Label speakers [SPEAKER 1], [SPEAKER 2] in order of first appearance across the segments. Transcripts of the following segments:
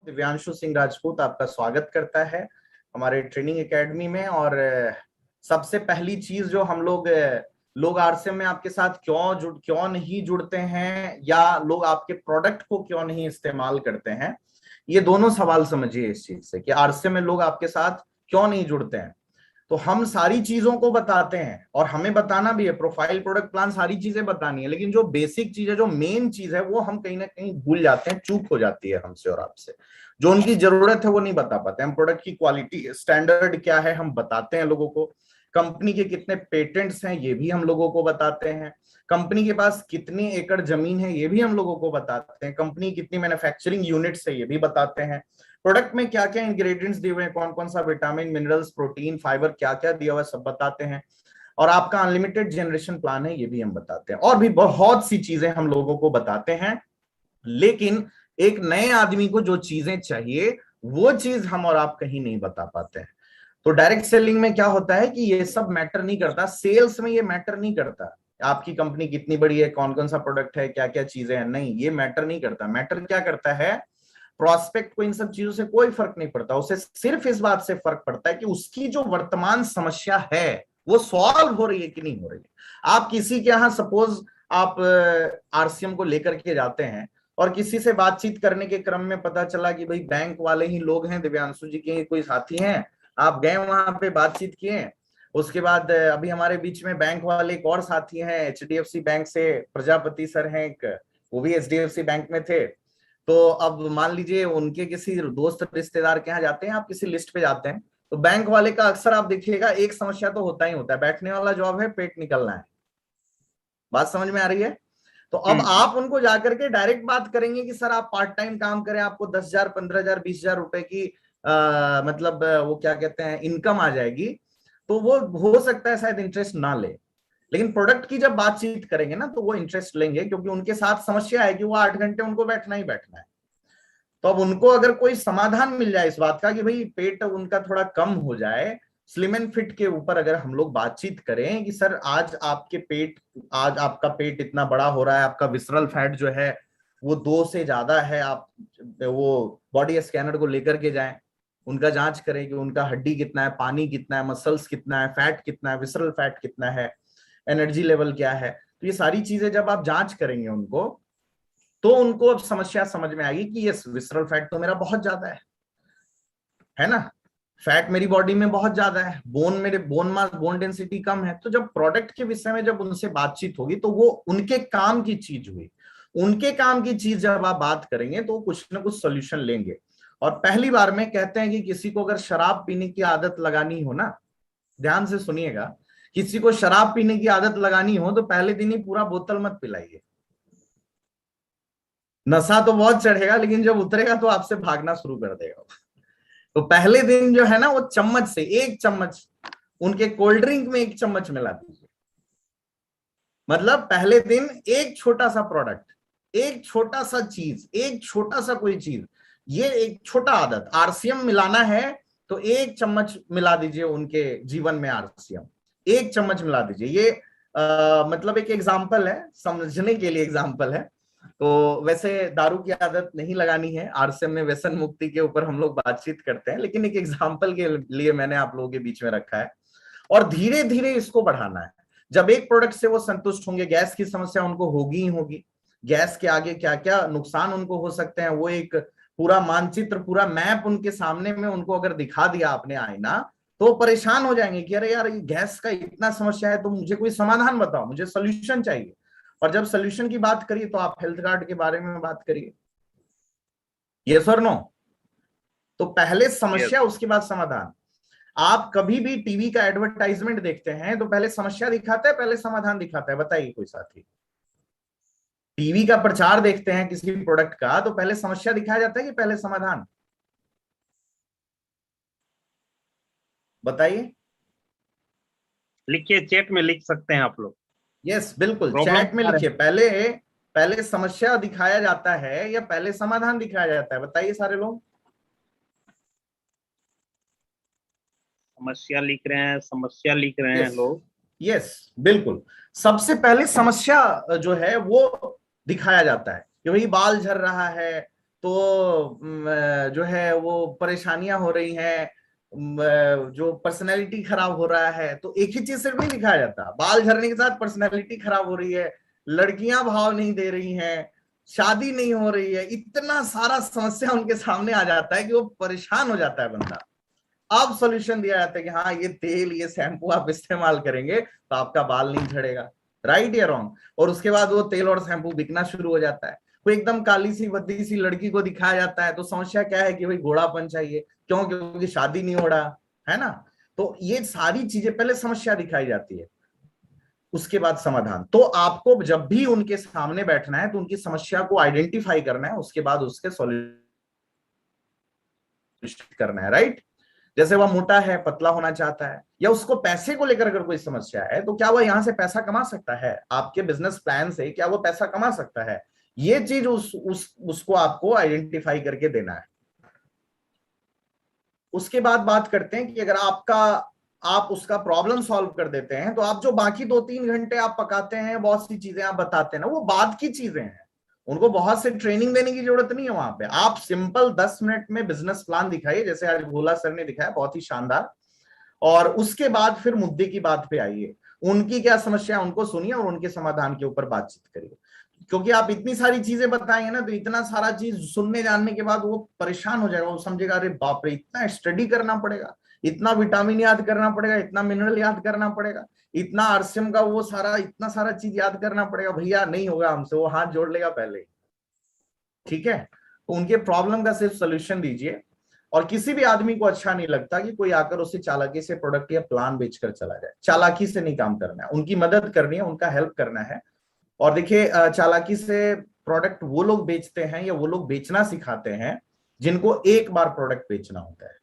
[SPEAKER 1] दिव्यांशु सिंह राजपूत आपका स्वागत करता है हमारे ट्रेनिंग एकेडमी में। और सबसे पहली चीज जो हम लोग आरसीएम में आपके साथ क्यों नहीं जुड़ते हैं, या लोग आपके प्रोडक्ट को क्यों नहीं इस्तेमाल करते हैं, ये दोनों सवाल समझिए इस चीज से कि आरसीएम में लोग आपके साथ क्यों नहीं जुड़ते हैं। तो हम सारी चीजों को बताते हैं और हमें बताना भी है, प्रोफाइल, प्रोडक्ट प्लान, सारी चीजें बतानी है, लेकिन जो बेसिक चीज है, जो मेन चीज है, वो हम कहीं ना कहीं भूल जाते हैं, चूक हो जाती है हमसे और आपसे। जो उनकी जरूरत है वो नहीं बता पाते हम। प्रोडक्ट की क्वालिटी स्टैंडर्ड क्या है हम बताते हैं लोगों को। कंपनी के कितने पेटेंट्स हैं ये भी हम लोगों को बताते हैं। कंपनी के पास कितनी एकड़ जमीन है ये भी हम लोगों को बताते हैं। कंपनी कितनी मैन्युफैक्चरिंग यूनिट्स है ये भी बताते हैं। प्रोडक्ट में क्या क्या इंग्रेडिएंट्स दिए हुए हैं, कौन कौन सा विटामिन, मिनरल्स, प्रोटीन, फाइबर क्या क्या दिया हुआ है, सब बताते हैं। और आपका अनलिमिटेड जनरेशन प्लान है ये भी हम बताते हैं, और भी बहुत सी चीजें हम लोगों को बताते हैं। लेकिन एक नए आदमी को जो चीजें चाहिए वो चीज हम और आप कहीं नहीं बता पाते हैं। तो डायरेक्ट सेलिंग में क्या होता है कि ये सब मैटर नहीं करता, सेल्स में ये मैटर नहीं करता आपकी कंपनी कितनी बड़ी है, कौन कौन सा प्रोडक्ट है, क्या क्या चीजें हैं, नहीं, ये मैटर नहीं करता। मैटर क्या करता है, प्रोस्पेक्ट को इन सब चीजों से कोई फर्क नहीं पड़ता। उसे सिर्फ इस बात से फर्क पड़ता है कि उसकी जो वर्तमान समस्या है वो सॉल्व हो रही है कि नहीं हो रही है। आप किसी के यहाँ सपोज आप आरसीएम को लेकर के जाते हैं और किसी से बातचीत करने के क्रम में पता चला कि भाई बैंक वाले ही लोग हैं, दिव्यांशु जी के कोई साथी हैं, आप गए वहां पे बातचीत किए। उसके बाद अभी हमारे बीच में बैंक वाले एक और साथी हैं, एचडीएफसी बैंक से प्रजापति सर हैं एक, वो भी एचडीएफसी बैंक में थे। तो अब मान लीजिए उनके किसी दोस्त रिश्तेदार के यहाँ जाते हैं, आप किसी लिस्ट पे जाते हैं, तो बैंक वाले का अक्सर आप देखिएगा एक समस्या तो होता ही होता है, बैठने वाला जॉब है, पेट निकलना है। बात समझ में आ रही है? तो अब आप उनको जाकर के डायरेक्ट बात करेंगे कि सर आप पार्ट टाइम काम करें, आपको 10,000, 15,000, 20,000 रुपए की मतलब वो क्या कहते हैं इनकम आ जाएगी, तो वो हो सकता है शायद इंटरेस्ट ना ले। लेकिन प्रोडक्ट की जब बातचीत करेंगे ना तो वो इंटरेस्ट लेंगे, क्योंकि उनके साथ समस्या है कि वो 8 घंटे उनको बैठना ही बैठना है। तो अब उनको अगर कोई समाधान मिल जाए इस बात का कि भाई पेट उनका थोड़ा कम हो जाए, स्लिम एंड फिट के ऊपर अगर हम लोग बातचीत करें कि सर आज आपका पेट इतना बड़ा हो रहा है, आपका विसरल फैट जो है वो 2 से ज्यादा है, आप वो बॉडी स्कैनर को लेकर के जाएं, उनका जांच करें कि उनका हड्डी कितना है, पानी कितना है, मसल्स कितना है, फैट कितना है, विसरल फैट कितना है, एनर्जी लेवल क्या है। तो ये सारी चीजें जब आप जांच करेंगे उनको, तो उनको अब समस्या समझ में आएगी कि ये विसरल फैट तो मेरा बहुत ज्यादा है ना, फैट मेरी बॉडी में बहुत ज्यादा है, मेरे बोन मास, बोन डेंसिटी कम है। तो जब प्रोडक्ट के विषय में जब उनसे बातचीत होगी तो वो उनके काम की चीज हुई। उनके काम की चीज जब आप बात करेंगे तो कुछ ना कुछ सोल्यूशन लेंगे। और पहली बार में कहते हैं कि किसी को अगर शराब पीने की आदत लगानी हो ना, ध्यान से सुनिएगा, किसी को शराब पीने की आदत लगानी हो तो पहले दिन ही पूरा बोतल मत पिलाइए। नशा तो बहुत चढ़ेगा लेकिन जब उतरेगा तो आपसे भागना शुरू कर देगा। तो पहले दिन जो है ना वो चम्मच से 1 चम्मच उनके कोल्ड ड्रिंक में 1 चम्मच मिला दीजिए। मतलब पहले दिन एक छोटा सा प्रोडक्ट, एक छोटा सा चीज, एक छोटा सा कोई चीज, ये एक छोटा आदत आरसीएम मिलाना है तो 1 चम्मच मिला दीजिए उनके जीवन में आरसीएम, 1 चम्मच मिला दीजिए। ये मतलब एक एग्जाम्पल है, समझने के लिए एग्जाम्पल है। तो वैसे दारू की आदत नहीं लगानी है, आरसीएम में व्यसन मुक्ति के ऊपर हम लोग बातचीत करते हैं, लेकिन एक एग्जाम्पल के लिए मैंने आप लोगों के बीच में रखा है। और धीरे धीरे इसको बढ़ाना है। जब एक प्रोडक्ट से वो संतुष्ट होंगे, गैस की समस्या उनको होगी ही होगी, गैस के आगे क्या क्या नुकसान उनको हो सकते हैं, वो एक पूरा मानचित्र, पूरा मैप उनके सामने में उनको अगर दिखा दिया आपने आईना, तो परेशान हो जाएंगे कि अरे यार ये गैस का इतना समस्या है तो मुझे कोई समाधान बताओ, मुझे सोल्यूशन चाहिए। और जब सोल्यूशन की बात करिए तो आप हेल्थ कार्ड के बारे में बात करिए, यस और नो। तो पहले समस्या, उसके बाद समाधान। आप कभी भी टीवी का एडवर्टाइजमेंट देखते हैं तो पहले समस्या दिखाता है, पहले समाधान दिखाता है? बताइए कोई साथी। टीवी का प्रचार देखते हैं किसी प्रोडक्ट का तो पहले समस्या दिखाया जाता है कि पहले समाधान? बताइए।
[SPEAKER 2] लिखिए, चैट में लिख सकते हैं आप लोग।
[SPEAKER 1] यस बिल्कुल,
[SPEAKER 2] प्रॉब्लम
[SPEAKER 1] चैट में लिखिए। पहले पहले समस्या दिखाया जाता है या पहले समाधान दिखाया जाता है? बताइए सारे लोग।
[SPEAKER 2] समस्या लिख रहे हैं, समस्या लिख रहे हैं
[SPEAKER 1] यस,
[SPEAKER 2] लोग।
[SPEAKER 1] यस बिल्कुल। सबसे पहले समस्या जो है वो दिखाया जाता है कि भाई बाल झड़ रहा है, तो जो है वो परेशानियां हो रही हैं, जो पर्सनैलिटी खराब हो रहा है, तो एक ही चीज सिर्फ नहीं दिखाया जाता, बाल झड़ने के साथ पर्सनैलिटी खराब हो रही है, लड़कियां भाव नहीं दे रही हैं, शादी नहीं हो रही है, इतना सारा समस्या उनके सामने आ जाता है कि वो परेशान हो जाता है बंदा। अब सॉल्यूशन दिया जाता है कि हाँ ये तेल, ये शैम्पू आप इस्तेमाल करेंगे तो आपका बाल नहीं झड़ेगा, राइट या रॉन्ग। और उसके बाद वो तेल और शैम्पू बिकना शुरू हो जाता है। वो एकदम काली सी भद्दी सी लड़की को दिखाया जाता है, तो समस्या क्या है कि भाई घोड़ापन चाहिए, क्यों, क्योंकि शादी नहीं हो रहा है ना। तो ये सारी चीजें पहले समस्या दिखाई जाती है, उसके बाद समाधान। तो आपको जब भी उनके सामने बैठना है तो उनकी समस्या को आइडेंटिफाई करना है, उसके बाद उसके सॉल्यूशन करना है, राइट। जैसे वह मोटा है, पतला होना चाहता है, या उसको पैसे को लेकर अगर कोई समस्या है, तो क्या वह यहां से पैसा कमा सकता है, आपके बिजनेस प्लान से क्या वो पैसा कमा सकता है, ये चीज उसको आपको आइडेंटिफाई करके देना है। उसके बाद बात करते हैं कि अगर आप उसका प्रॉब्लम सॉल्व कर देते हैं, तो आप जो बाकी 2-3 घंटे आप पकाते हैं, बहुत सी चीजें आप बताते हैं ना, वो बाद की चीजें हैं। उनको बहुत से ट्रेनिंग देने की जरूरत नहीं है वहां पे। आप सिंपल 10 मिनट में बिजनेस प्लान दिखाइए, जैसे आज भोला सर ने दिखाया, बहुत ही शानदार। और उसके बाद फिर मुद्दे की बात पे आइए, उनकी क्या समस्या है उनको सुनिए और उनके समाधान के ऊपर बातचीत करिए। क्योंकि आप इतनी सारी चीजें बताएंगे ना, तो इतना सारा चीज सुनने जानने के बाद वो परेशान हो जाएगा, वो समझेगा अरे बाप रे, इतना स्टडी करना पड़ेगा, इतना विटामिन याद करना पड़ेगा, इतना मिनरल याद करना पड़ेगा, इतना आरसीएम का वो सारा, इतना सारा चीज याद करना पड़ेगा, भैया नहीं होगा हमसे, वो हाथ जोड़ लेगा पहले। ठीक है, तो उनके प्रॉब्लम का सिर्फ सोल्यूशन दीजिए। और किसी भी आदमी को अच्छा नहीं लगता कि कोई आकर उसे चालाकी से प्रोडक्ट या प्लान बेचकर चला जाए। चालाकी से नहीं काम करना है, उनकी मदद करनी है, उनका हेल्प करना है। और देखिए, चालाकी से प्रोडक्ट वो लोग बेचते हैं या वो लोग बेचना सिखाते हैं जिनको एक बार प्रोडक्ट बेचना होता है।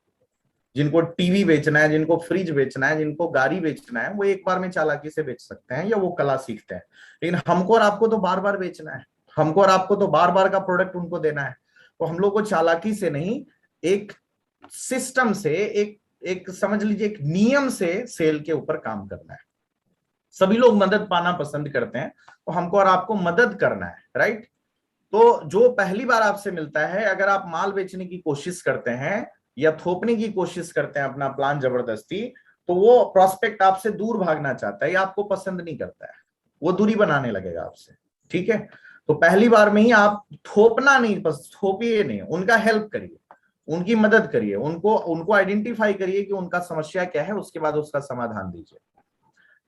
[SPEAKER 1] जिनको टीवी बेचना है, जिनको फ्रिज बेचना है, जिनको गाड़ी बेचना है, वो एक बार में चालाकी से बेच सकते हैं या वो कला सीखते हैं। लेकिन हमको और आपको तो बार बार बेचना है, हमको और आपको तो बार बार का प्रोडक्ट उनको देना है। तो हम लोग को चालाकी से नहीं, एक सिस्टम से, एक एक समझ लीजिए एक नियम से सेल के ऊपर काम करना है। सभी लोग मदद पाना पसंद करते हैं, तो हमको और आपको मदद करना है, राइट। तो जो पहली बार आपसे मिलता है, अगर आप माल बेचने की कोशिश करते हैं या थोपने की कोशिश करते हैं अपना प्लान जबरदस्ती, तो वो प्रोस्पेक्ट आपसे दूर भागना चाहता है या आपको पसंद नहीं करता है, वो दूरी बनाने लगेगा आपसे। ठीक है, तो पहली बार में ही आप थोपना नहीं, बस थोपिए नहीं, उनका हेल्प करिए, उनकी मदद करिए, उनको उनको आइडेंटिफाई करिए कि उनका समस्या क्या है, उसके बाद उसका समाधान दीजिए।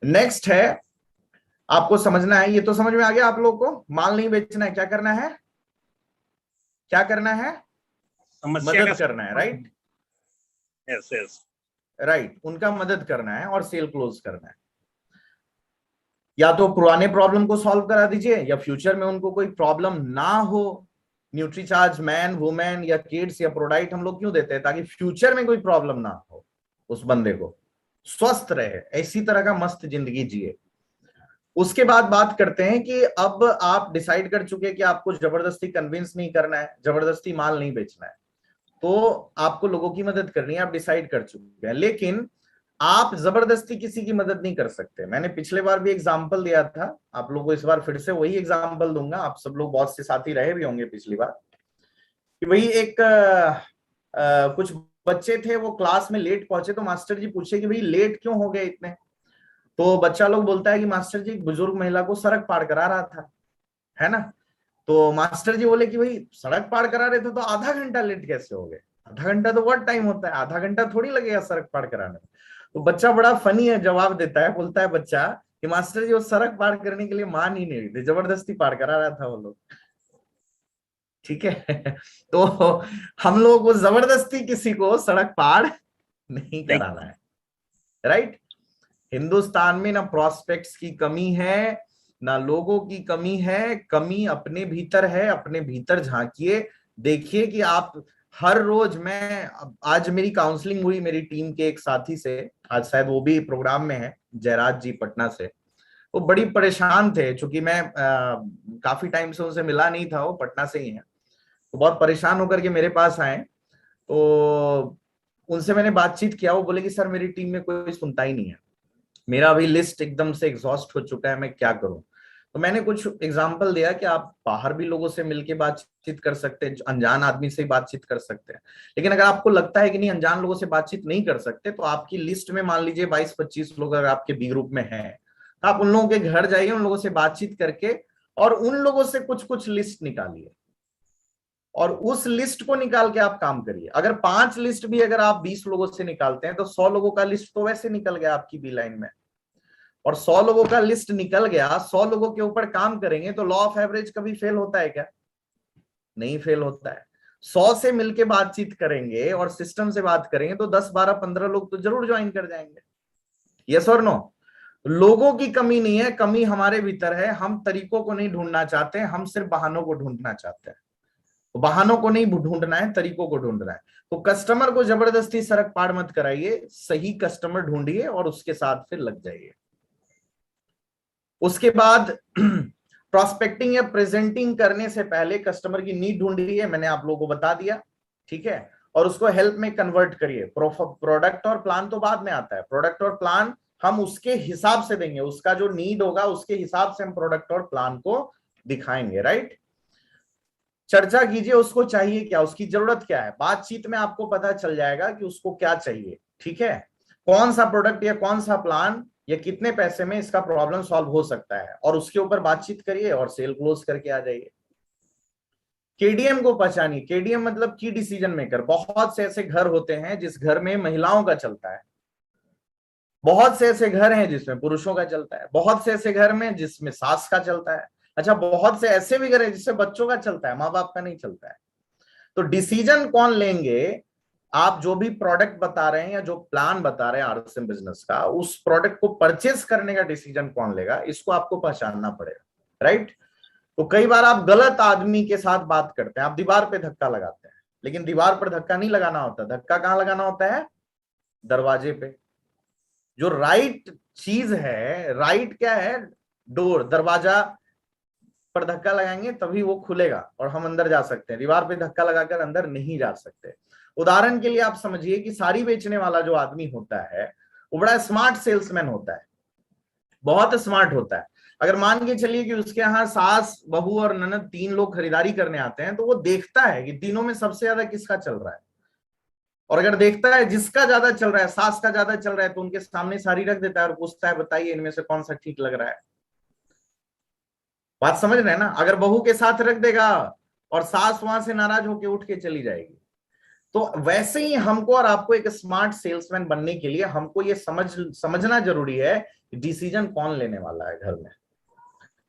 [SPEAKER 1] नेक्स्ट है, आपको समझना है, ये तो समझ में आ गया आप लोगों को, माल नहीं बेचना है, क्या करना है, क्या करना है,
[SPEAKER 2] समस्या
[SPEAKER 1] मदद
[SPEAKER 2] का
[SPEAKER 1] करना है, राइट।
[SPEAKER 2] Yes yes.
[SPEAKER 1] राइट, उनका मदद करना है और सेल क्लोज करना है। या तो पुराने प्रॉब्लम को सॉल्व करा दीजिए, या फ्यूचर में उनको कोई प्रॉब्लम ना हो। न्यूट्रीचार्ज मैन, वुमेन या किड्स या प्रोडाइट हम लोग क्यों देते हैं, ताकि फ्यूचर में कोई प्रॉब्लम ना हो, उस बंदे को स्वस्थ रहे, ऐसी तरह का मस्त जिंदगी जिए। उसके बाद बात करते हैं कि अब आप डिसाइड कर चुके हैं कि आपको जबरदस्ती कन्विंस नहीं करना है, जबरदस्ती माल नहीं बेचना है, तो आपको लोगों की मदद करनी है, आप डिसाइड कर चुके हैं। लेकिन आप जबरदस्ती किसी की मदद नहीं कर सकते। मैंने पिछले बार भी एग्जाम्पल दिया था, आप लोगों को इस बार फिर से वही एग्जाम्पल दूंगा। आप सब लोग बहुत से साथी रहे भी होंगे पिछली बार, कि वही एक कुछ बच्चे थे, वो क्लास में लेट पहुंचे, तो मास्टर जी पूछे कि भाई लेट क्यों हो गए इतने। तो बच्चा लोग बोलता है कि मास्टर जी एक बुजुर्ग महिला को सड़क पार करा रहा था, है ना। तो मास्टर जी बोले कि भाई सड़क पार करा रहे थे तो आधा घंटा लेट कैसे हो गए, आधा घंटा तो बहुत टाइम होता है, आधा घंटा थोड़ी लगेगा सड़क पार कराने में। तो बच्चा बड़ा फनी है, जवाब देता है, बोलता है बच्चा कि मास्टर जी वो सड़क पार करने के लिए मान ही नहीं रही थी, जबरदस्ती पार करा रहा था वो लोग। ठीक है तो हम लोगों को जबरदस्ती किसी को सड़क पार नहीं
[SPEAKER 2] नहीं,
[SPEAKER 1] कराना है, राइट। हिंदुस्तान में ना प्रॉस्पेक्ट्स की कमी है, ना लोगों की कमी है, कमी अपने भीतर है। अपने भीतर झांकिए, देखिए कि आप हर रोज, मैं आज मेरी काउंसलिंग हुई मेरी टीम के एक साथी से, आज शायद वो भी प्रोग्राम में है, जयराज जी पटना से। वो बड़ी परेशान थे, चूंकि मैं काफी टाइम से उनसे मिला नहीं था, वो पटना से ही है, तो बहुत परेशान होकर के मेरे पास आए। तो उनसे मैंने बातचीत किया, वो बोले कि सर मेरी टीम में कोई सुनता ही नहीं है, मेरा अभी लिस्ट एकदम से एग्जॉस्ट हो चुका है, मैं क्या करूं। तो मैंने कुछ एग्जांपल दिया कि आप बाहर भी लोगों से मिलके बातचीत कर सकते हैं, अनजान आदमी से बातचीत कर सकते हैं। लेकिन अगर आपको लगता है कि नहीं, अनजान लोगों से बातचीत नहीं कर सकते, तो आपकी लिस्ट में मान लीजिए 22-25 लोग अगर आपके बी ग्रुप में हैं, तो आप उन लोगों के घर जाइए, उन लोगों से बातचीत करके और उन लोगों से कुछ कुछ लिस्ट निकालिए और उस लिस्ट को निकाल के आप काम करिए। अगर 5 लिस्ट भी अगर आप 20 लोगों से निकालते हैं तो 100 लोगों का लिस्ट तो वैसे निकल गया आपकी बी लाइन में। और 100 लोगों का लिस्ट निकल गया, 100 लोगों के ऊपर काम करेंगे तो लॉ ऑफ एवरेज कभी फेल होता है क्या? नहीं फेल होता है। 100 से मिलके बातचीत करेंगे और सिस्टम से बात करेंगे तो 10, 12, 15 लोग तो जरूर ज्वाइन कर जाएंगे। यस और नो? लोगों की कमी नहीं है, कमी हमारे भीतर है। हम तरीकों को नहीं ढूंढना चाहते, हम सिर्फ बहानों को ढूंढना चाहते हैं। तो बहानों को नहीं ढूंढना है, तरीकों को ढूंढना है। तो कस्टमर को जबरदस्ती सड़क पार मत कराइए, सही कस्टमर ढूंढिए और उसके साथ फिर लग जाइए। उसके बाद प्रोस्पेक्टिंग या प्रेजेंटिंग करने से पहले कस्टमर की नीड ढूंढिए, मैंने आप लोगों को बता दिया, ठीक है। और उसको हेल्प में कन्वर्ट करिए। प्रोडक्ट और प्लान तो बाद में आता है, प्रोडक्ट और प्लान हम उसके हिसाब से देंगे, उसका जो नीड होगा उसके हिसाब से हम प्रोडक्ट और प्लान को दिखाएंगे, राइट। चर्चा कीजिए उसको चाहिए क्या, उसकी जरूरत क्या है। बातचीत में आपको पता चल जाएगा कि उसको क्या चाहिए, ठीक है। कौन सा प्रोडक्ट या कौन सा प्लान या कितने पैसे में इसका प्रॉब्लम सॉल्व हो सकता है, और उसके ऊपर बातचीत करिए और सेल क्लोज करके आ जाइए। केडीएम को पहचानिए। केडीएम मतलब की डिसीजन मेकर। बहुत से ऐसे घर होते हैं जिस घर में महिलाओं का चलता है, बहुत से ऐसे घर हैं जिसमें पुरुषों का चलता है, बहुत से ऐसे घर में जिसमें सास का चलता है, अच्छा बहुत से ऐसे भी घर हैं जिससे बच्चों का चलता है, माँ बाप का नहीं चलता है। तो डिसीजन कौन लेंगे? आप जो भी प्रोडक्ट बता रहे हैं या जो प्लान बता रहे हैं आरएसएम बिजनेस का, उस प्रोडक्ट को परचेस करने का डिसीजन कौन लेगा, इसको आपको पहचानना पड़ेगा, राइट। तो कई बार आप गलत आदमी के साथ बात करते हैं, आप दीवार पे धक्का लगाते हैं, लेकिन दीवार पर धक्का नहीं लगाना होता, धक्का कहां लगाना होता है? दरवाजे पे। जो राइट चीज है, राइट क्या है? डोर, दरवाजा पर धक्का लगाएंगे तभी वो खुलेगा और हम अंदर जा सकते हैं। दीवार पे धक्का लगाकर अंदर नहीं जा सकते। उदाहरण के लिए आप समझिए कि साड़ी बेचने वाला जो आदमी होता है वो बड़ा स्मार्ट सेल्समैन होता है, बहुत स्मार्ट होता है। अगर मान के चलिए कि उसके यहाँ सास, बहू और ननद 3 लोग खरीदारी करने आते हैं, तो वो देखता है कि तीनों में सबसे ज्यादा किसका चल रहा है। और अगर देखता है जिसका ज्यादा चल रहा है, सास का ज्यादा चल रहा है, तो उनके सामने साड़ी रख देता है और पूछता है बताइए इनमें से कौन सा ठीक लग रहा है। बात समझ रहे हैं ना? अगर बहू के साथ रख देगा और सास वहां से नाराज होकर उठ के चली जाएगी। तो वैसे ही हमको और आपको एक स्मार्ट सेल्समैन बनने के लिए हमको ये समझना जरूरी है कि डिसीजन कौन लेने वाला है घर में।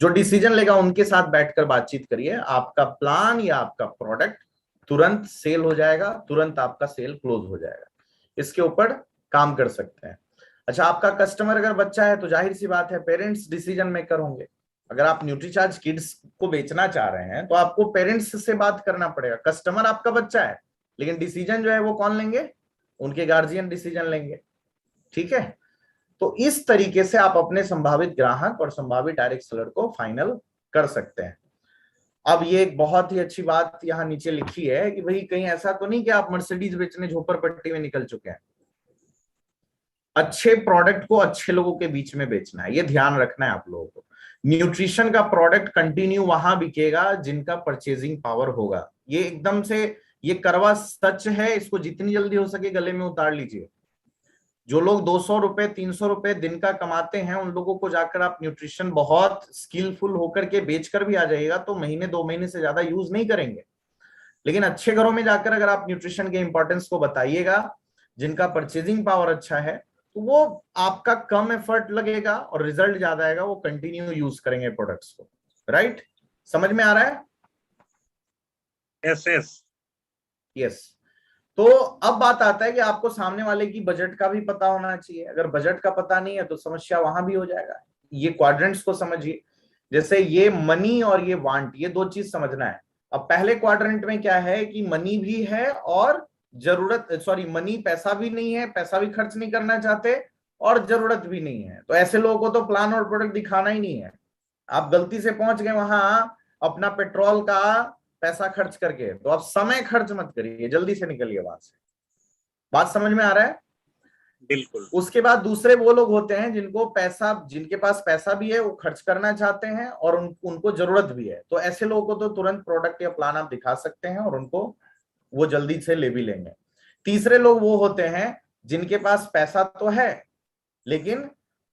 [SPEAKER 1] जो डिसीजन लेगा उनके साथ बैठकर बातचीत करिए, आपका प्लान या आपका प्रोडक्ट तुरंत सेल हो जाएगा, तुरंत आपका सेल क्लोज हो जाएगा। इसके ऊपर काम कर सकते हैं। अच्छा, आपका कस्टमर अगर बच्चा है तो जाहिर सी बात है पेरेंट्स डिसीजन मेकर होंगे। अगर आप न्यूट्रीचार्ज किड्स को बेचना चाह रहे हैं तो आपको पेरेंट्स से बात करना पड़ेगा। कस्टमर आपका बच्चा है, लेकिन डिसीजन जो है वो कौन लेंगे? उनके गार्जियन डिसीजन लेंगे, ठीक है। तो इस तरीके से आप अपने संभावित ग्राहक और संभावित डायरेक्ट सेलर को फाइनल कर सकते हैं। अब ये एक बहुत ही अच्छी बात यहाँ नीचे लिखी है कि भाई कहीं ऐसा तो नहीं कि आप मर्सिडीज बेचने झोपड़पट्टी में निकल चुके हैं। अच्छे प्रोडक्ट को अच्छे लोगों के बीच में बेचना है, ये ध्यान रखना है आप लोगों को। न्यूट्रिशन का प्रोडक्ट कंटिन्यू वहां बिकेगा जिनका परचेजिंग पावर होगा। ये एकदम से ये करवा सच है, इसको जितनी जल्दी हो सके गले में उतार लीजिए। जो लोग 200 रुपए 300 रुपए दिन का कमाते हैं उन लोगों को जाकर आप न्यूट्रिशन बहुत स्किलफुल होकर के बेचकर भी आ जाइएगा तो महीने 2 महीने से ज्यादा यूज नहीं करेंगे। लेकिन अच्छे घरों में जाकर अगर आप न्यूट्रिशन के इंपॉर्टेंस को बताइएगा, जिनका परचेजिंग पावर अच्छा है, तो वो आपका कम एफर्ट लगेगा और रिजल्ट ज्यादा आएगा, वो कंटिन्यू यूज करेंगे प्रोडक्ट्स को, राइट। समझ में आ रहा है?
[SPEAKER 2] Yes yes
[SPEAKER 1] yes. तो अब बात आता है कि आपको सामने वाले की बजट का भी पता होना चाहिए। अगर बजट का पता नहीं है तो समस्या वहां भी हो जाएगा। ये क्वाड्रेंट्स को समझिए, जैसे ये मनी और ये वांट, ये 2 चीज समझना है। अब पहले क्वाड्रेंट में क्या है कि मनी भी है और जरूरत, सॉरी मनी पैसा भी नहीं है, पैसा भी खर्च नहीं करना चाहते और जरूरत भी नहीं है। तो ऐसे लोगों को तो प्लान और प्रोडक्ट दिखाना ही नहीं है। आप गलती से पहुंच गए वहां अपना पेट्रोल का पैसा खर्च करके, तो आप समय खर्च मत करिए, जल्दी से निकलिए वहां से। बात समझ में आ रहा है?
[SPEAKER 2] बिल्कुल।
[SPEAKER 1] उसके बाद दूसरे वो लोग होते हैं जिनके पास पैसा भी है, वो खर्च करना चाहते हैं और उनको जरूरत भी है। तो ऐसे लोगों को तो तुरंत प्रोडक्ट या प्लान आप दिखा सकते हैं और उनको वो जल्दी से ले भी लेंगे। तीसरे लोग वो होते हैं जिनके पास पैसा तो है लेकिन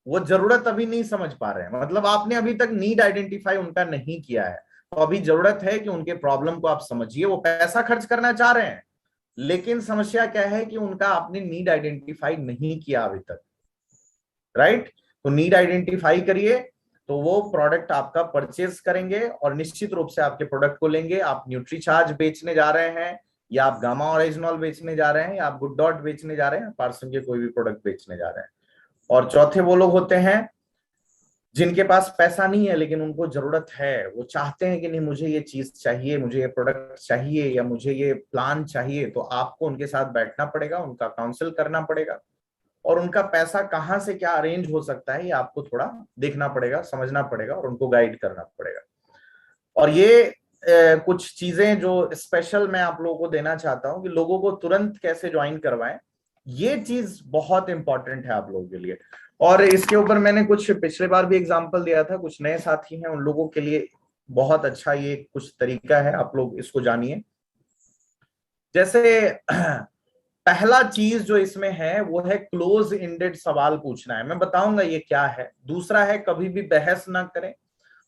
[SPEAKER 1] वो जरूरत अभी नहीं समझ पा रहे हैं, मतलब आपने अभी तक नीड आइडेंटिफाई उनका नहीं किया है। तो अभी जरूरत है कि उनके प्रॉब्लम को आप समझिए। वो पैसा खर्च करना चाह रहे हैं लेकिन समस्या क्या है कि उनका आपने नीड आइडेंटिफाई नहीं किया अभी तक, राइट। तो नीड आइडेंटिफाई करिए तो वो प्रोडक्ट आपका परचेज करेंगे और निश्चित रूप से आपके प्रोडक्ट को लेंगे। आप न्यूट्रीचार्ज बेचने जा रहे हैं या आप गामा ओरिजिनल बेचने जा रहे हैं या आप गुड डॉट बेचने जा रहे हैं, पार्सन के कोई भी प्रोडक्ट बेचने जा रहे हैं। और चौथे वो लोग होते हैं जिनके पास पैसा नहीं है लेकिन उनको जरूरत है, वो चाहते हैं कि नहीं मुझे ये चीज चाहिए, मुझे ये प्रोडक्ट चाहिए या मुझे ये प्लान चाहिए। तो आपको उनके साथ बैठना पड़ेगा, उनका काउंसिल करना पड़ेगा और उनका पैसा कहाँ से क्या अरेंज हो सकता है ये आपको थोड़ा देखना पड़ेगा, समझना पड़ेगा और उनको गाइड करना पड़ेगा। और ये कुछ चीजें जो स्पेशल मैं आप लोगों को देना चाहता हूं कि लोगों को तुरंत कैसे ज्वाइन करवाएं, ये चीज बहुत इंपॉर्टेंट है आप लोगों के लिए। और इसके ऊपर मैंने कुछ पिछले बार भी एग्जांपल दिया था, कुछ नए साथी हैं उन लोगों के लिए बहुत अच्छा ये कुछ तरीका है, आप लोग इसको जानिए। जैसे पहला चीज जो इसमें है वो है क्लोज एंडेड सवाल पूछना है, मैं बताऊंगा ये क्या है। दूसरा है कभी भी बहस ना करें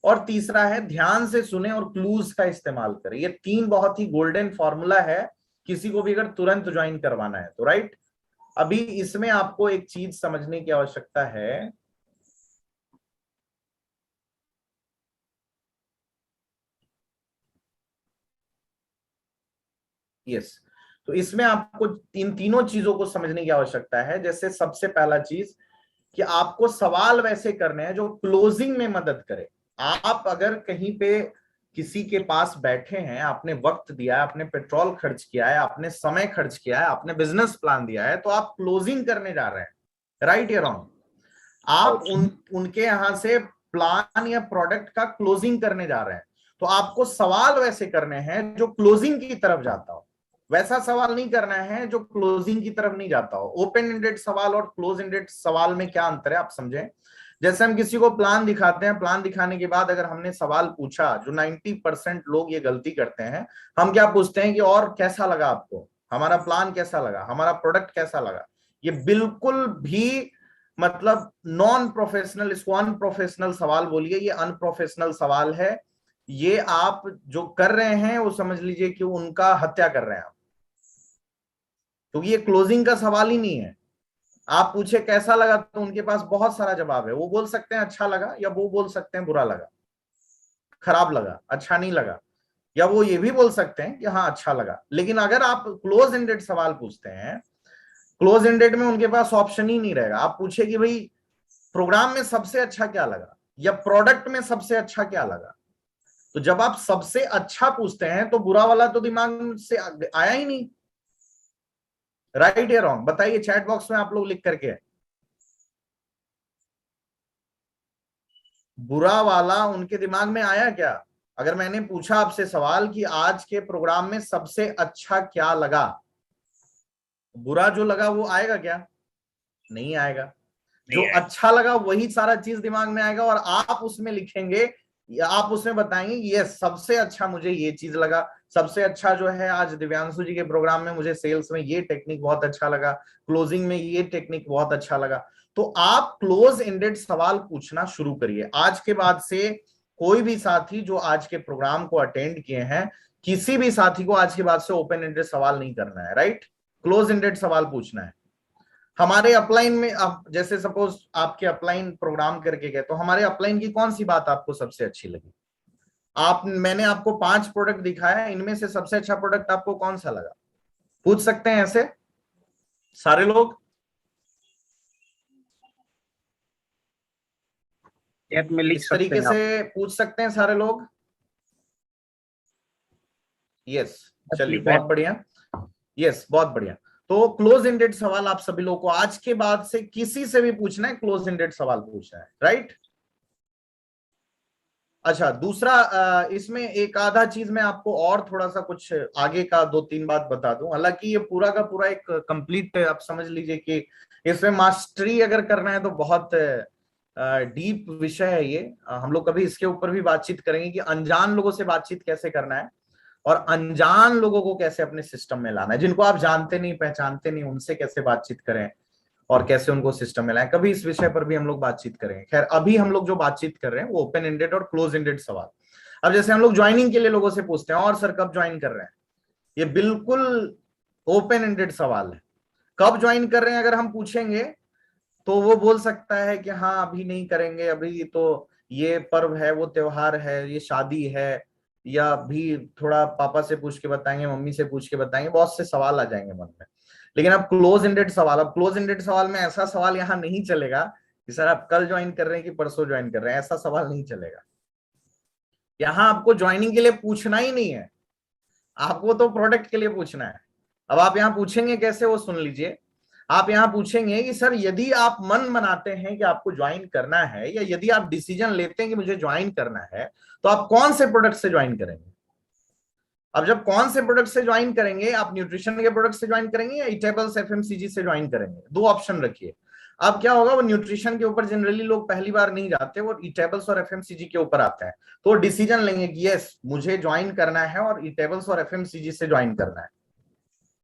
[SPEAKER 1] और तीसरा है ध्यान से सुने और क्लूज का इस्तेमाल करें। ये तीन बहुत ही गोल्डन फॉर्मूला है किसी को भी अगर तुरंत ज्वाइन करवाना है तो, राइट। अभी इसमें आपको एक चीज समझने की आवश्यकता है, यस। तो इसमें आपको इन तीनों चीजों को समझने की आवश्यकता है। जैसे सबसे पहला चीज कि आपको सवाल वैसे करने हैं जो क्लोजिंग में मदद करे। आप अगर कहीं पे किसी के पास बैठे हैं, आपने वक्त दिया है, आपने पेट्रोल खर्च किया है, आपने समय खर्च किया है, आपने बिजनेस प्लान दिया है, तो आप क्लोजिंग करने जा रहे हैं, राइट या रॉन्ग। आप उनके यहां से प्लान या प्रोडक्ट का क्लोजिंग करने जा रहे हैं। तो आपको सवाल वैसे करने हैं जो क्लोजिंग की तरफ जाता हो, वैसा सवाल नहीं करना है जो क्लोजिंग की तरफ नहीं जाता हो। ओपन एंडेड सवाल और क्लोज एंडेड सवाल में क्या अंतर है आप समझें। जैसे हम किसी को प्लान दिखाते हैं, प्लान दिखाने के बाद अगर हमने सवाल पूछा, जो 90% लोग ये गलती करते हैं, हम क्या पूछते हैं कि और कैसा लगा आपको, हमारा प्लान कैसा लगा, हमारा प्रोडक्ट कैसा लगा। ये बिल्कुल भी मतलब नॉन प्रोफेशनल, इसको अनप्रोफेशनल सवाल बोलिए, ये अनप्रोफेशनल सवाल है। ये आप जो कर रहे हैं वो समझ लीजिए कि उनका हत्या कर रहे हैं आप, क्योंकि ये क्लोजिंग का सवाल ही नहीं है। आप पूछे कैसा लगा तो उनके पास बहुत सारा जवाब है, वो बोल सकते हैं अच्छा लगा या वो बोल सकते हैं बुरा लगा, खराब लगा, अच्छा नहीं लगा, या वो ये भी बोल सकते हैं कि हाँ अच्छा लगा। लेकिन अगर आप क्लोज एंडेड सवाल पूछते हैं, क्लोज एंडेड में उनके पास ऑप्शन ही नहीं रहेगा। आप पूछे कि भाई प्रोग्राम में सबसे अच्छा क्या लगा या प्रोडक्ट में सबसे अच्छा क्या लगा, तो जब आप सबसे अच्छा पूछते हैं तो बुरा वाला तो दिमाग से आया ही नहीं, राइट या रॉन्ग बताइए चैट बॉक्स में आप लोग लिख करके। बुरा वाला उनके दिमाग में आया क्या? अगर मैंने पूछा आपसे सवाल कि आज के प्रोग्राम में सबसे अच्छा क्या लगा, बुरा जो लगा वो आएगा क्या? नहीं आएगा। जो अच्छा लगा वही सारा चीज दिमाग में आएगा और आप उसमें लिखेंगे या आप उसमें बताएंगे ये सबसे अच्छा मुझे ये चीज लगा, सबसे अच्छा जो है आज दिव्यांशु जी के प्रोग्राम में मुझे सेल्स में ये टेक्निक बहुत अच्छा लगा, क्लोजिंग में ये टेक्निक बहुत अच्छा लगा। तो आप क्लोज एंडेड सवाल पूछना शुरू करिए। आज के बाद से कोई भी साथी जो आज के प्रोग्राम को अटेंड किए हैं, किसी भी साथी को आज के बाद से ओपन एंडेड सवाल नहीं करना है, राइट। क्लोज एंडेड सवाल पूछना है। हमारे अपलाइन में अब जैसे सपोज आपके अपलाइन प्रोग्राम करके गए, तो हमारे अपलाइन की कौन सी बात आपको सबसे अच्छी लगी? मैंने आपको 5 प्रोडक्ट दिखाया, इनमें से सबसे अच्छा प्रोडक्ट आपको कौन सा लगा? पूछ सकते हैं ऐसे सारे लोग?
[SPEAKER 2] चैट में लिख
[SPEAKER 1] इस
[SPEAKER 2] सकते
[SPEAKER 1] तरीके
[SPEAKER 2] हैं आप।
[SPEAKER 1] से पूछ सकते हैं सारे लोग? यस, चलिए बहुत बढ़िया, यस बहुत बढ़िया। तो क्लोज एंडेड सवाल आप सभी लोगों को आज के बाद से किसी से भी पूछना है, क्लोज एंडेड सवाल पूछना है, राइट। अच्छा, दूसरा इसमें एक आधा चीज मैं आपको और थोड़ा सा कुछ आगे का 2-3 बात बता दूं। हालांकि ये पूरा का पूरा एक कंप्लीट, आप समझ लीजिए कि इसमें मास्टरी अगर करना है तो बहुत डीप विषय है ये। हम लोग कभी इसके ऊपर भी बातचीत करेंगे कि अनजान लोगों से बातचीत कैसे करना है और अनजान लोगों को कैसे अपने सिस्टम में लाना है, जिनको आप जानते नहीं पहचानते नहीं उनसे कैसे बातचीत करें और कैसे उनको सिस्टम में लाएं। कभी इस विषय पर भी हम लोग बातचीत करेंगे। खैर, अभी हम लोग जो बातचीत कर रहे हैं वो ओपन एंडेड और क्लोज एंडेड सवाल। अब जैसे हम लोग ज्वाइनिंग के लिए लोगों से पूछते हैं, और सर कब ज्वाइन कर रहे हैं, ये बिल्कुल ओपन एंडेड सवाल है। कब ज्वाइन कर रहे हैं अगर हम पूछेंगे तो वो बोल सकता है कि हाँ अभी नहीं करेंगे, अभी तो ये पर्व है, वो त्योहार है, ये शादी है, या अभी थोड़ा पापा से पूछ के बताएंगे, मम्मी से पूछ के बताएंगे, बहुत से सवाल आ जाएंगे मन में। लेकिन अब क्लोज एंडेड सवाल, अब क्लोज एंडेड सवाल में ऐसा सवाल यहाँ नहीं चलेगा कि सर आप कल ज्वाइन कर रहे हैं कि परसों ज्वाइन कर रहे हैं, ऐसा सवाल नहीं चलेगा। यहाँ आपको ज्वाइनिंग के लिए पूछना ही नहीं है, आपको तो प्रोडक्ट के लिए पूछना है। अब आप यहाँ पूछेंगे कैसे, वो सुन लीजिए। आप यहाँ पूछेंगे कि सर यदि आप मन बनाते हैं कि आपको ज्वाइन करना है, या यदि आप डिसीजन लेते हैं कि मुझे ज्वाइन करना है, तो आप कौन से प्रोडक्ट से ज्वाइन करेंगे। अब जब कौन से प्रोडक्ट से ज्वाइन करेंगे, आप न्यूट्रिशन के प्रोडक्ट से ज्वाइन करेंगे या ईटेबल्स एफएमसीजी से ज्वाइन करेंगे, दो ऑप्शन रखिए। अब क्या होगा, वो न्यूट्रिशन के ऊपर जनरली लोग पहली बार नहीं जाते, वो ईटेबल्स और एफएमसीजी के ऊपर आते हैं, तो डिसीजन लेंगे कि यस मुझे ज्वाइन करना है और ईटेबल्स और एफएमसीजी से ज्वाइन करना है।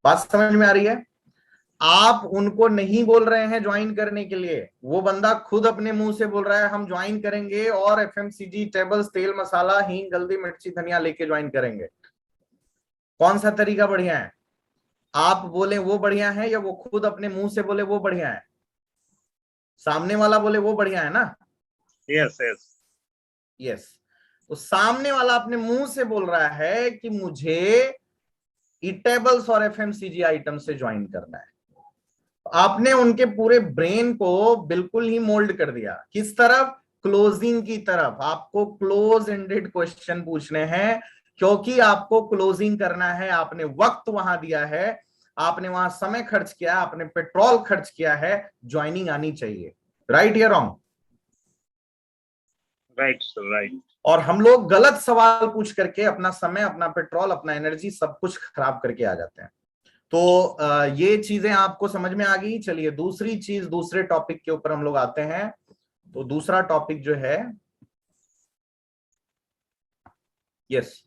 [SPEAKER 1] बात समझ में आ रही है। आप उनको नहीं बोल रहे हैं ज्वाइन करने के लिए, वो बंदा खुद अपने मुंह से बोल रहा है हम ज्वाइन करेंगे और एफएमसीजी, टेबल्स, तेल मसाला, हींग, हल्दी, मिर्ची, धनिया लेके ज्वाइन करेंगे। कौन सा तरीका बढ़िया है, आप बोले वो बढ़िया है या वो खुद अपने मुंह से बोले वो बढ़िया है, सामने वाला बोले वो बढ़िया है ना।
[SPEAKER 2] यस यस
[SPEAKER 1] यस, तो सामने वाला अपने मुंह से बोल रहा है कि मुझे ईटेबल्स और एफएमसीजी आइटम से ज्वाइन करना है। आपने उनके पूरे ब्रेन को बिल्कुल ही मोल्ड कर दिया, किस तरफ, क्लोजिंग की तरफ। आपको क्लोज एंडेड क्वेश्चन पूछने हैं, क्योंकि आपको क्लोजिंग करना है, आपने वक्त वहां दिया है, आपने वहां समय खर्च किया, आपने पेट्रोल खर्च किया है, ज्वाइनिंग आनी चाहिए। राइट या रॉन्ग।
[SPEAKER 2] Right right.
[SPEAKER 1] और हम लोग गलत सवाल पूछ करके अपना समय, अपना पेट्रोल, अपना एनर्जी सब कुछ खराब करके आ जाते हैं। तो ये चीजें आपको समझ में आ गई। चलिए दूसरी चीज, दूसरे टॉपिक के ऊपर हम लोग आते हैं। तो दूसरा टॉपिक जो है, यस,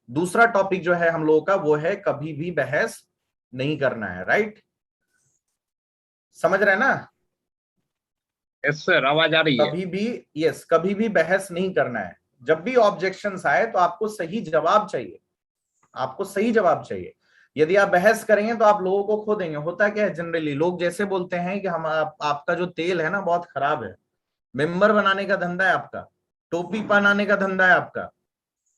[SPEAKER 1] दूसरा टॉपिक जो है हम लोगों का वो है कभी भी बहस नहीं करना है। राइट, समझ रहे हैं ना।
[SPEAKER 2] यस सर, आवाज आ रही है।
[SPEAKER 1] कभी भी, यस, कभी भी बहस नहीं करना है। जब भी ऑब्जेक्शंस आए तो आपको सही जवाब चाहिए, आपको सही जवाब चाहिए। यदि आप बहस करेंगे तो आप लोगों को खो देंगे। होता क्या है, जनरली लोग जैसे बोलते हैं कि हम आपका जो तेल है ना बहुत खराब है, मेंबर बनाने का धंधा है आपका, टोपी पहनाने का धंधा है आपका,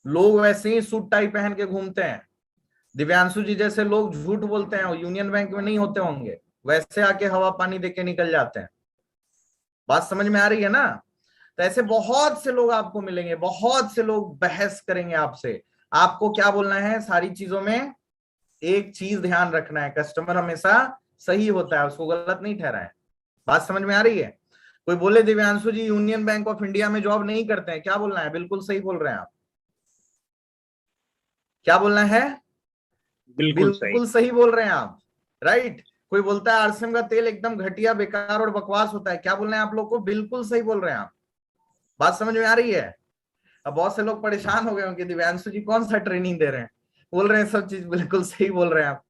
[SPEAKER 1] लोग वैसे ही सूट टाई पहन के घूमते हैं। दिव्यांशु जी जैसे लोग झूठ बोलते हैं, यूनियन बैंक में नहीं होते होंगे, वैसे आके हवा पानी देके निकल जाते हैं। बात समझ में आ रही है ना। तो ऐसे बहुत से लोग आपको मिलेंगे, बहुत से लोग बहस करेंगे आपसे। आपको क्या बोलना है, सारी चीजों में एक चीज ध्यान रखना है, कस्टमर हमेशा सही होता है, उसको गलत नहीं ठहराए। बात समझ में आ रही है। कोई बोले दिव्यांशु जी यूनियन बैंक ऑफ इंडिया में जॉब नहीं करते हैं, क्या बोलना है, बिल्कुल सही बोल रहे हैं आप। क्या बोलना है,
[SPEAKER 2] बिल्कुल सही।
[SPEAKER 1] बिल्कुल सही बोल रहे हैं आप। राइट। कोई बोलता है आरसीएम का तेल एकदम घटिया, बेकार और बकवास होता है, क्या बोलना है आप लोग को, बिल्कुल सही बोल रहे हैं आप। बात समझ में आ रही है। अब बहुत से लोग परेशान हो गए होंगे दिव्यांशु जी कौन सा ट्रेनिंग दे रहे हैं, बोल रहे हैं सब चीज बिल्कुल सही बोल रहे हैं आप।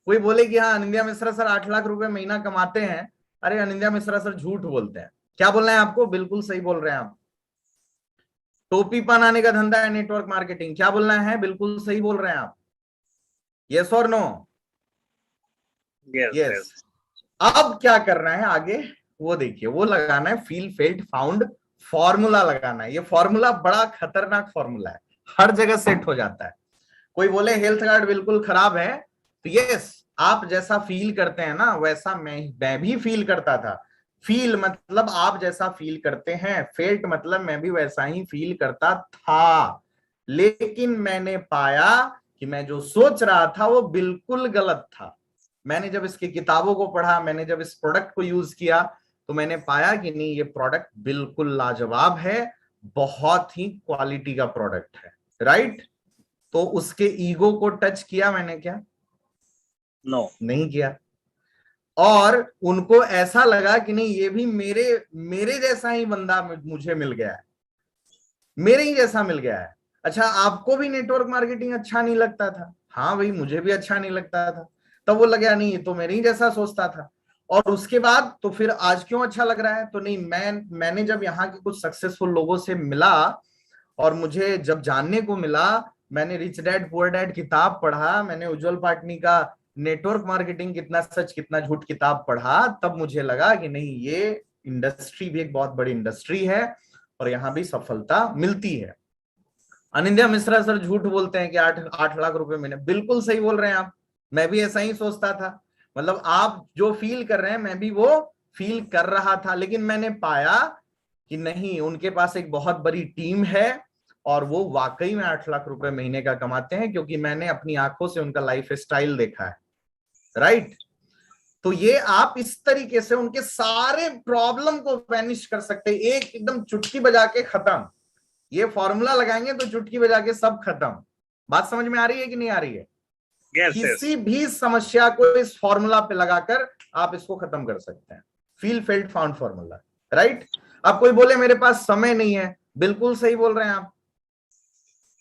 [SPEAKER 1] कोई बोले कि हाँ अनिंद्या मिश्रा सर 8 लाख रुपए महीना कमाते हैं, अरे अनिंद्या मिश्रा सर झूठ बोलते हैं। क्या बोलना है आपको, बिल्कुल सही बोल रहे हैं आप। टोपी पहनाने का धंधा है नेटवर्क मार्केटिंग, क्या बोलना है, बिल्कुल सही बोल रहे हैं आप। यस और नो।
[SPEAKER 2] Yes
[SPEAKER 1] yes.
[SPEAKER 2] यस।
[SPEAKER 1] अब क्या करना है आगे, वो देखिए, वो लगाना है फील फेल्ट फाउंड फॉर्मूला लगाना है। ये फॉर्मूला बड़ा खतरनाक फॉर्मूला है, हर जगह सेट हो जाता है। कोई बोले हेल्थ कार्ड बिल्कुल खराब है, तो यस, आप जैसा फील करते हैं ना वैसा मैं भी फील करता था। फील मतलब आप जैसा फील करते हैं, फेल्ट मतलब मैं भी वैसा ही फील करता था। लेकिन मैंने पाया कि मैं जो सोच रहा था वो बिल्कुल गलत था। मैंने जब इसकी किताबों को पढ़ा, मैंने जब इस प्रोडक्ट को यूज किया, तो मैंने पाया कि नहीं, ये प्रोडक्ट बिल्कुल लाजवाब है बहुत ही क्वालिटी का प्रोडक्ट है, राइट? तो उसके ईगो को टच किया मैंने क्या?
[SPEAKER 2] नो,
[SPEAKER 1] नहीं किया। और उनको ऐसा लगा कि नहीं, ये भी मेरे मेरे जैसा ही बंदा मुझे मिल गया है, मेरे ही जैसा मिल गया है। अच्छा, आपको भी नेटवर्क मार्केटिंग अच्छा नहीं लगता था? हाँ भाई, मुझे भी अच्छा नहीं लगता था। तब वो लगा नहीं, ये तो मेरे ही जैसा सोचता था। और उसके बाद तो फिर आज क्यों अच्छा लग रहा है? तो नहीं, मैंने जब यहाँ के कुछ सक्सेसफुल लोगों से मिला और मुझे जब जानने को मिला, मैंने रिच डैड पुअर डैड किताब पढ़ा, मैंने उज्जवल पाटनी का नेटवर्क मार्केटिंग कितना सच कितना झूठ किताब पढ़ा, तब मुझे लगा कि नहीं, ये इंडस्ट्री भी एक बहुत बड़ी इंडस्ट्री है और यहाँ भी सफलता मिलती है। अनिंद्या मिश्रा सर झूठ बोलते हैं कि 8 लाख रुपए महीने, बिल्कुल सही बोल रहे हैं आप। मैं भी ऐसा ही सोचता था, मतलब आप जो फील कर रहे हैं मैं भी वो फील कर रहा था। लेकिन मैंने पाया कि नहीं, उनके पास एक बहुत बड़ी टीम है और वो वाकई में 8 लाख रुपए महीने का कमाते हैं, क्योंकि मैंने अपनी आंखों से उनका लाइफ स्टाइल देखा है, राइट? तो ये आप इस तरीके से उनके सारे प्रॉब्लम को वैनिश कर सकते हैं, एक एकदम चुटकी बजा के खत्म। ये फॉर्मूला लगाएंगे तो चुटकी बजा के सब खत्म। बात समझ में आ रही है कि नहीं आ रही है?
[SPEAKER 2] यस
[SPEAKER 1] किसी भी समस्या को इस फॉर्मूला पे लगाकर आप इसको खत्म कर सकते हैं। Feel felt found formula, right? अब कोई बोले मेरे पास समय नहीं है, बिल्कुल सही बोल रहे हैं आप।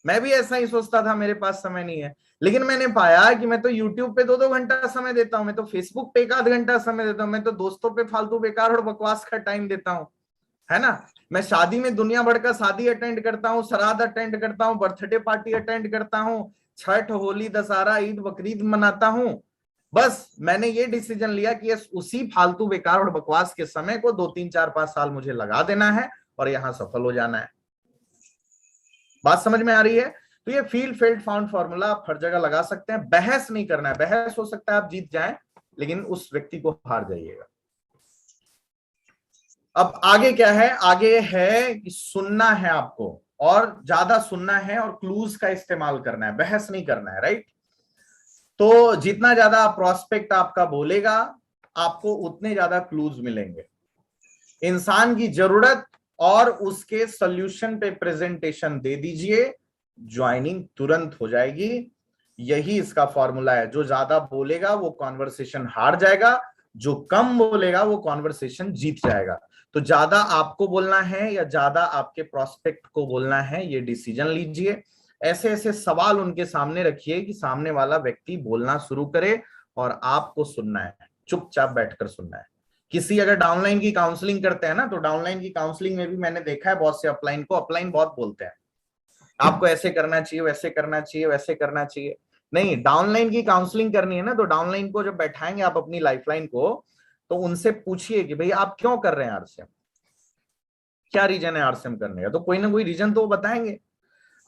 [SPEAKER 1] मैं भी ऐसा ही सोचता था, मेरे पास समय नहीं है। लेकिन मैंने पाया कि मैं तो YouTube पे 2-2 घंटा समय देता हूं, मैं तो Facebook पे 1-आध घंटा समय देता हूं, मैं तो दोस्तों पे फालतू बेकार और बकवास का टाइम देता हूं, है ना? मैं शादी में दुनिया भर का शादी अटेंड करता हूँ, श्राद्ध अटेंड करता हूँ, बर्थडे पार्टी अटेंड करता हूँ, छठ होली दशहरा ईद बकरीद मनाता हूँ। बस मैंने ये डिसीजन लिया कि उसी फालतू बेकार और बकवास के समय को 2-3-4-5 साल मुझे लगा देना है और यहाँ सफल हो जाना है। बात समझ में आ रही है? तो ये फील फेल्ट फाउंड फॉर्मूला आप हर जगह लगा सकते हैं। बहस नहीं करना है, बहस हो सकता है आप जीत जाएं, लेकिन उस व्यक्ति को हार जाइएगा। अब आगे क्या है? आगे है कि सुनना है आपको, और ज्यादा सुनना है और क्लूज का इस्तेमाल करना है, बहस नहीं करना है, राइट? तो जितना ज्यादा प्रोस्पेक्ट आपका बोलेगा, आपको उतने ज्यादा क्लूज मिलेंगे। इंसान की जरूरत और उसके सॉल्यूशन पे प्रेजेंटेशन दे दीजिए, ज्वाइनिंग तुरंत हो जाएगी। यही इसका फॉर्मूला है। जो ज्यादा बोलेगा वो कॉन्वर्सेशन हार जाएगा, जो कम बोलेगा वो कॉन्वर्सेशन जीत जाएगा। तो ज्यादा आपको बोलना है या ज्यादा आपके प्रोस्पेक्ट को बोलना है, ये डिसीजन लीजिए। ऐसे ऐसे सवाल उनके सामने रखिए कि सामने वाला व्यक्ति बोलना शुरू करे और आपको सुनना है, चुपचाप बैठकर सुनना है। किसी अगर डाउनलाइन की काउंसलिंग करते हैं ना, तो डाउनलाइन की काउंसलिंग में भी मैंने देखा है बहुत से अपलाइन को, अपलाइन बहुत बोलते हैं आपको ऐसे करना चाहिए, वैसे करना चाहिए, वैसे करना चाहिए। नहीं, डाउनलाइन की काउंसलिंग करनी है ना, तो डाउनलाइन को जब बैठाएंगे आप अपनी लाइफलाइन को, तो उनसे पूछिए कि भाई आप क्यों कर रहे हैं आरसीएम, क्या रीजन है आरसीएम करने का? तो कोई ना कोई रीजन तो वो बताएंगे।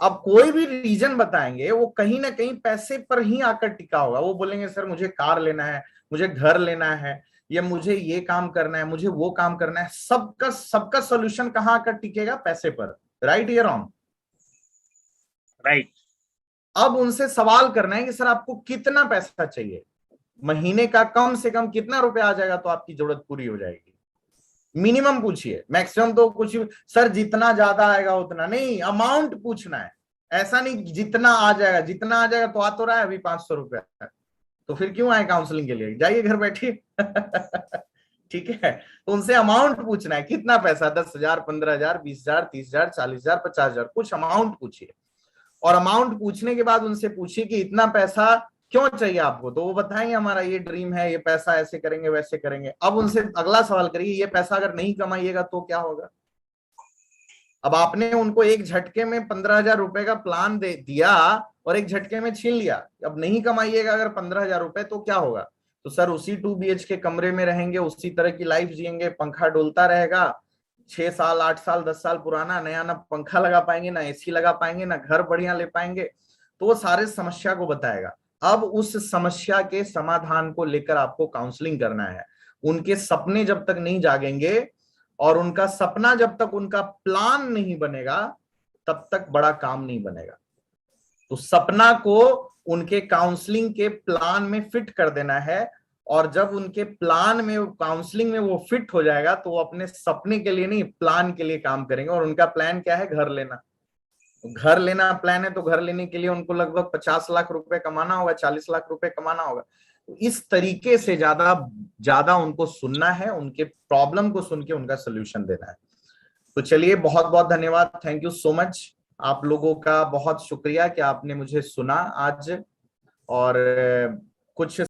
[SPEAKER 1] अब कोई भी रीजन बताएंगे, वो कहीं ना कहीं पैसे पर ही आकर टिका होगा। वो बोलेंगे सर मुझे कार लेना है, मुझे घर लेना है, या मुझे ये काम करना है, मुझे वो काम करना है। सबका सबका सोल्यूशन कहाँ आकर टिकेगा? पैसे पर, राइट या रॉन्ग?
[SPEAKER 2] राइट।
[SPEAKER 1] अब उनसे सवाल करना है कि सर आपको कितना पैसा चाहिए, महीने का कम से कम कितना रुपया आ जाएगा तो आपकी जरूरत पूरी हो जाएगी? मिनिमम पूछिए, मैक्सिमम तो कुछ, सर जितना ज्यादा आएगा उतना नहीं, अमाउंट पूछना है। ऐसा नहीं जितना आ जाएगा, जितना आ जाएगा तो आ तो रहा है अभी 500 रुपया, तो फिर क्यों आए काउंसलिंग के लिए? जाइए घर बैठिए। ठीक है, तो उनसे अमाउंट पूछना है, कितना पैसा, 10,000, 15,000, 20,000, 30,000, 40,000, 50,000, कुछ अमाउंट पूछिए। और अमाउंट पूछने के बाद उनसे पूछिए कि इतना पैसा क्यों चाहिए आपको, तो वो बताएंगे हमारा ये ड्रीम है, ये पैसा ऐसे करेंगे वैसे करेंगे। अब उनसे अगला सवाल करिए, ये पैसा अगर नहीं कमाइएगा तो क्या होगा? अब आपने उनको एक झटके में 15,000 रुपए का प्लान दे दिया और एक झटके में छीन लिया। अब नहीं कमाइएगा अगर 15,000 रुपए तो क्या होगा? तो सर उसी 2 BHK के कमरे में रहेंगे, उसी तरह की लाइफ जिएंगे, पंखा डोलता रहेगा, 6 साल 8 साल 10 साल पुराना, नया ना पंखा लगा पाएंगे, ना एसी लगा पाएंगे, ना घर बढ़िया ले पाएंगे। तो वो सारे समस्या को बताएगा। अब उस समस्या के समाधान को लेकर आपको काउंसलिंग करना है। उनके सपने जब तक नहीं जागेंगे और उनका सपना जब तक उनका प्लान नहीं बनेगा, तब तक बड़ा काम नहीं बनेगा। तो सपना को उनके काउंसलिंग के प्लान में फिट कर देना है और जब उनके प्लान में, काउंसलिंग में वो फिट हो जाएगा तो वो अपने सपने के लिए नहीं, प्लान के लिए काम करेंगे। और उनका प्लान क्या है? घर लेना। घर लेना प्लान है, तो घर लेने के लिए उनको लगभग 50 लाख रुपए कमाना होगा, 40 लाख रुपए कमाना होगा। तो इस तरीके से ज्यादा ज्यादा उनको सुनना है, उनके प्रॉब्लम को सुन के उनका सोल्यूशन देना है। तो चलिए, बहुत बहुत धन्यवाद, थैंक यू सो मच। आप लोगों का बहुत शुक्रिया कि आपने मुझे सुना आज, और कुछ